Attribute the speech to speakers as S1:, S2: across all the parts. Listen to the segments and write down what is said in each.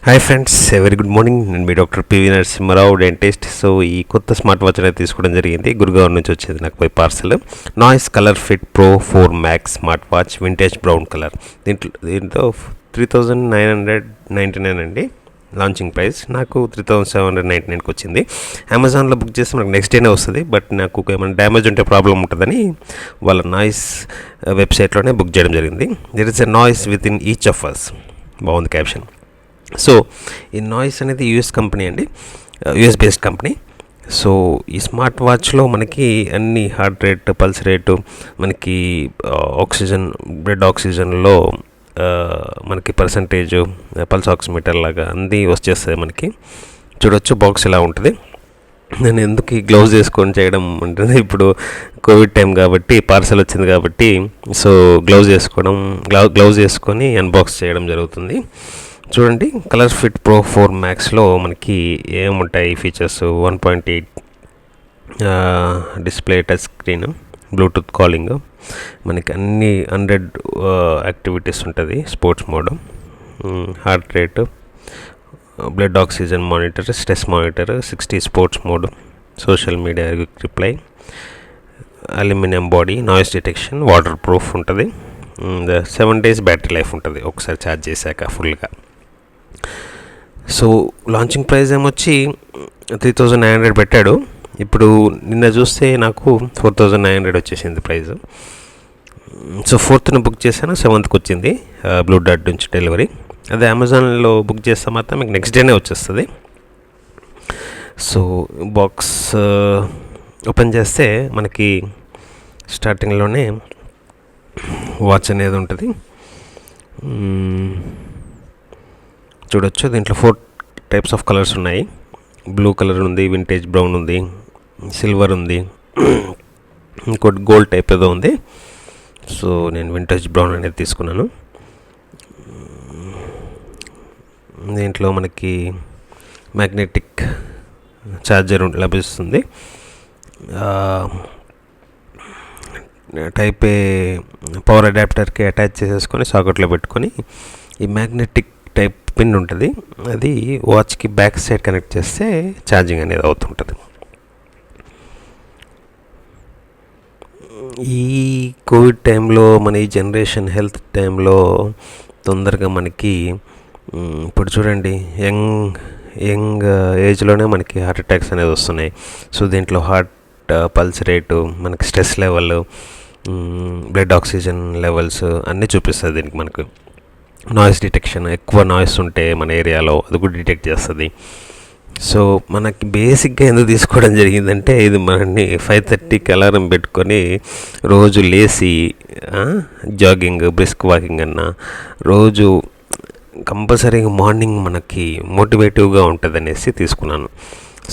S1: Hi friends, very good morning. నేను మీ doctor P.V.Narasimha Rao dentist. So ఈ కొత్త స్మార్ట్ వాచ్ అనేది తీసుకోవడం జరిగింది. గురుగావ్ నుంచి వచ్చేది నాకు పై parcel. Noise Colorfit Pro 4 Max smart watch, vintage brown colour. దీంట్లో 3,999 అండి లాంచింగ్ ప్రైస్. నాకు 3,799కి వచ్చింది. అమెజాన్లో బుక్ చేస్తే మనకు నెక్స్ట్ డేనే వస్తుంది. బట్ నాకు ఏమైనా డ్యామేజ్ ఉంటే ప్రాబ్లం ఉంటుందని వాళ్ళ నాయిస్ వెబ్సైట్లోనే బుక్ చేయడం జరిగింది. There is a noise within each of us. బాగుంది క్యాప్షన్. సో ఈ నాయిస్ అనేది యూఎస్ కంపెనీ అండి, యూఎస్ బేస్డ్ కంపెనీ. సో ఈ స్మార్ట్ వాచ్లో మనకి అన్ని హార్ట్ రేట్, పల్స్ రేటు, మనకి ఆక్సిజన్, బ్లడ్ ఆక్సిజన్లో మనకి పర్సంటేజు, పల్స్ ఆక్సిమీటర్ లాగా అన్నీ వచ్చేస్తాయి మనకి. చూడొచ్చు బాక్స్ ఇలా ఉంటుంది. నేను ఎందుకు ఈ గ్లౌజ్ వేసుకొని చేయడం ఉంటుంది, ఇప్పుడు కోవిడ్ టైం కాబట్టి పార్సల్ వచ్చింది కాబట్టి సో గ్లౌజ్ వేసుకొని అన్బాక్స్ చేయడం జరుగుతుంది. చూడండి, Colorfit Pro 4 Maxలో మనకి ఏముంటాయి features. 1.8 display, touch screen, Bluetooth calling, మనకి అన్ని 100 యాక్టివిటీస్ ఉంటుంది. Sports mode, heart rate, blood oxygen monitor, stress monitor, 60 sports mode, social media reply, aluminium body, noise detection, water proof ఉంటుంది. 7 days బ్యాటరీ లైఫ్ ఉంటుంది ఒకసారి charge చేశాక ఫుల్గా. So launching price ఏమొచ్చి 3,900 పెట్టాడు. ఇప్పుడు నిన్న చూస్తే నాకు 4,900 వచ్చేసింది ప్రైస్. సో 4th బుక్ చేశాను, 7th వచ్చింది బ్లూ డాట్ నుంచి డెలివరీ. అదే అమెజాన్లో బుక్ చేస్తే మాత్రం మీకు నెక్స్ట్ డేనే వచ్చేస్తుంది. సో బాక్స్ ఓపెన్ చేస్తే మనకి స్టార్టింగ్లోనే వాచ్ అనేది ఉంటుంది. చూడొచ్చు, దీంట్లో 4 టైప్స్ ఆఫ్ కలర్స్ ఉన్నాయి. బ్లూ కలర్ ఉంది, వింటేజ్ బ్రౌన్ ఉంది, సిల్వర్ ఉంది, ఇంకోటి గోల్డ్ టైప్ ఏదో ఉంది. సో నేను వింటేజ్ బ్రౌన్ అనేది తీసుకున్నాను. దీంట్లో మనకి మ్యాగ్నెటిక్ ఛార్జర్ లభిస్తుంది. టైప్ ఏ పవర్ అడాప్టర్కి అటాచ్ చేసేసుకొని సాకెట్లో పెట్టుకొని ఈ మ్యాగ్నెటిక్ టైప్ పిన్ ఉంటుంది, అది వాచ్కి బ్యాక్ సైడ్ కనెక్ట్ చేస్తే ఛార్జింగ్ అనేది అవుతుంటుంది. ఈ కోవిడ్ టైంలో, మన ఈ జనరేషన్ హెల్త్ టైంలో తొందరగా మనకి ఇప్పుడు చూడండి యంగ్ ఏజ్లోనే మనకి హార్ట్ అటాక్స్ అనేది వస్తున్నాయి. సో దీంట్లో హార్ట్ పల్స్ రేటు, మనకి stress level, blood oxygen levels అన్నీ చూపిస్తుంది. దీనికి మనకు నాయిస్ డిటెక్షన్, ఎక్కువ నాయిస్ ఉంటే మన ఏరియాలో అది కూడా డిటెక్ట్ చేస్తుంది. సో మనకి బేసిక్గా ఎందుకు తీసుకోవడం జరిగిందంటే, ఇది మనని 5:30కి అలారం పెట్టుకొని రోజు లేచి జాగింగ్, బ్రిస్క్ వాకింగ్ అన్న రోజు కంపల్సరీగా మార్నింగ్ మనకి మోటివేటివ్గా ఉంటుంది అనేసి తీసుకున్నాను.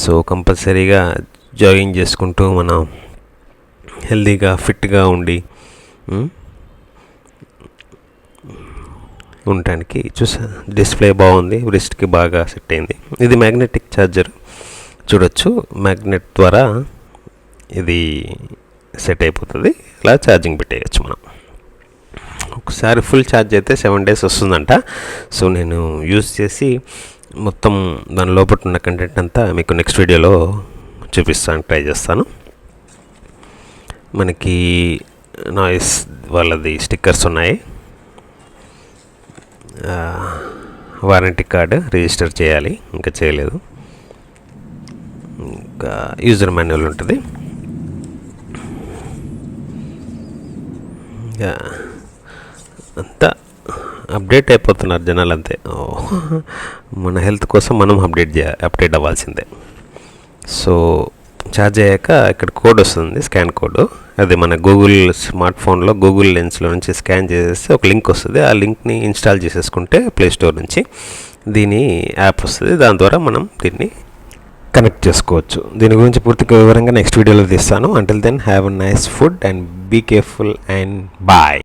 S1: సో కంపల్సరీగా జాగింగ్ చేసుకుంటూ మనం హెల్తీగా, ఫిట్గా ఉండి ఉండటానికి చూసా. డిస్ప్లే బాగుంది, రిస్ట్కి బాగా సెట్ అయింది. ఇది మ్యాగ్నెటిక్ ఛార్జర్. చూడొచ్చు, మ్యాగ్నెట్ ద్వారా ఇది సెట్ అయిపోతుంది. ఇలా ఛార్జింగ్ పెట్టేయచ్చు మనం. ఒకసారి ఫుల్ ఛార్జ్ అయితే 7 days వస్తుందంట. సో నేను యూజ్ చేసి మొత్తం దాని లోపల ఉన్న కంటెంట్ అంతా మీకు నెక్స్ట్ వీడియోలో చూపిస్తాను, ట్రై చేస్తాను. మనకి నాయిస్ వాళ్ళది స్టిక్కర్స్ ఉన్నాయి. వారంటీ కార్డు రిజిస్టర్ చేయాలి, ఇంకా చేయలేదు. ఇంకా యూజర్ మాన్యువల్ ఉంటుంది. అంతా అప్డేట్ అయిపోతున్నారు జనాలు, అంతే. మన హెల్త్ కోసం మనం అప్డేట్ అవ్వాల్సిందే. సో ఛార్జ్ అయ్యాక ఇక్కడ కోడ్ వస్తుంది, స్కాన్ కోడ్. అది మన గూగుల్ స్మార్ట్ ఫోన్లో గూగుల్ లెన్స్లో నుంచి స్కాన్ చేసేస్తే ఒక లింక్ వస్తుంది. ఆ లింక్ని ఇన్స్టాల్ చేసేసుకుంటే ప్లే స్టోర్ నుంచి దీని యాప్ వస్తుంది. దాని ద్వారా మనం దీన్ని కనెక్ట్ చేసుకోవచ్చు. దీని గురించి పూర్తిగా వివరంగా నెక్స్ట్ వీడియోలో తీస్తాను. Until then have a nice food and be careful and bye.